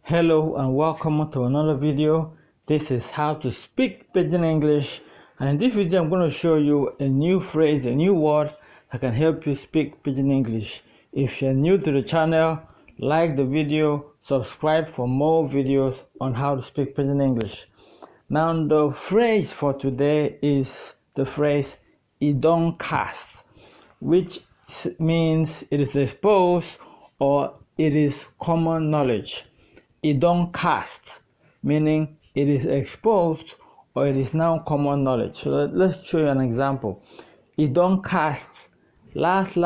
Hello and welcome to another video. This is how to speak Pidgin English, and in this video I'm going to show you a new phrase, a new word that can help you speak Pidgin English. If you're new to the channel, like the video, subscribe for more videos on how to speak Pidgin English. Now the phrase for today is the phrase "it don't cast," which means it is exposed or it is common knowledge. It don't cast, meaning it is exposed or it is now common knowledge. So let's show you an example. It don't cast. Last,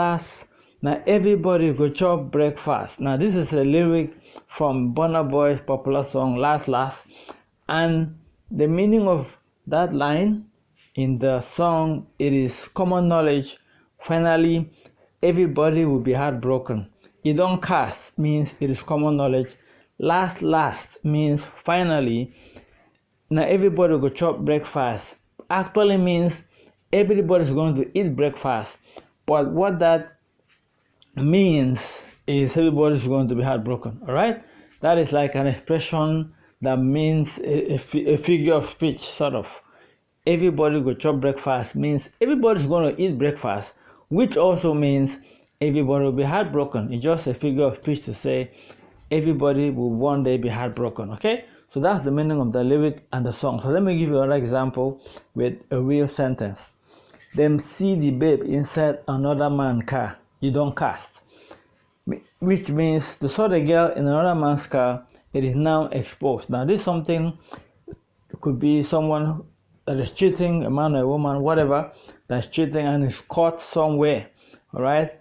now everybody go chop breakfast. Now this is a lyric from Burna Boy's popular song Last, and the meaning of that line in the song, it is common knowledge. Finally, everybody will be heartbroken. It don't cast means it is common knowledge. Last means finally. Now everybody will chop breakfast actually means everybody's going to eat breakfast, but what that means is everybody's going to be heartbroken. All right, that is like an expression that means a figure of speech, sort of. Everybody will chop breakfast means everybody's going to eat breakfast, which also means everybody will be heartbroken. It's just a figure of speech to say everybody will one day be heartbroken. Okay, so that's the meaning of the lyric and the song. So let me give you another example with a real sentence. Them see the babe inside another man's car. You don't cast, which means they saw the girl in another man's car. It is now exposed. Now this something could be someone that is cheating, a man or a woman, whatever, that's cheating and is caught somewhere. All right,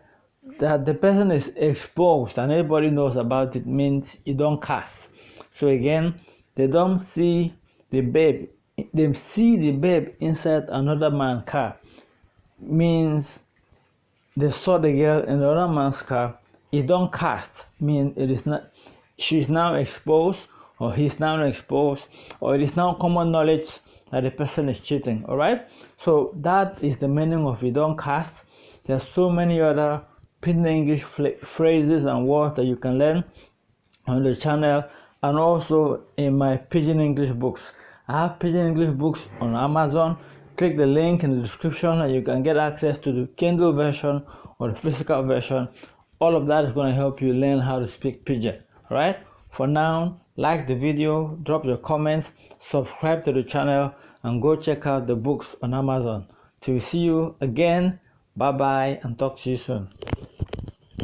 that the person is exposed and everybody knows about it means you don't cast. So again, they don't see the babe, they see the babe inside another man's car means they saw the girl in the other man's car. It don't cast means it is not, she's now exposed or he's now exposed, or it is now common knowledge that the person is cheating. All right, so that is the meaning of it don't cast. There's so many other Pidgin English phrases and words that you can learn on the channel and also in my Pidgin English books. I have Pidgin English books on Amazon. Click the link in the description and you can get access to the Kindle version or the physical version. All of that is going to help you learn how to speak Pidgin. All right, for now, like the video, drop your comments, subscribe to the channel, and go check out the books on Amazon. Till we see you again, bye bye, and talk to you soon.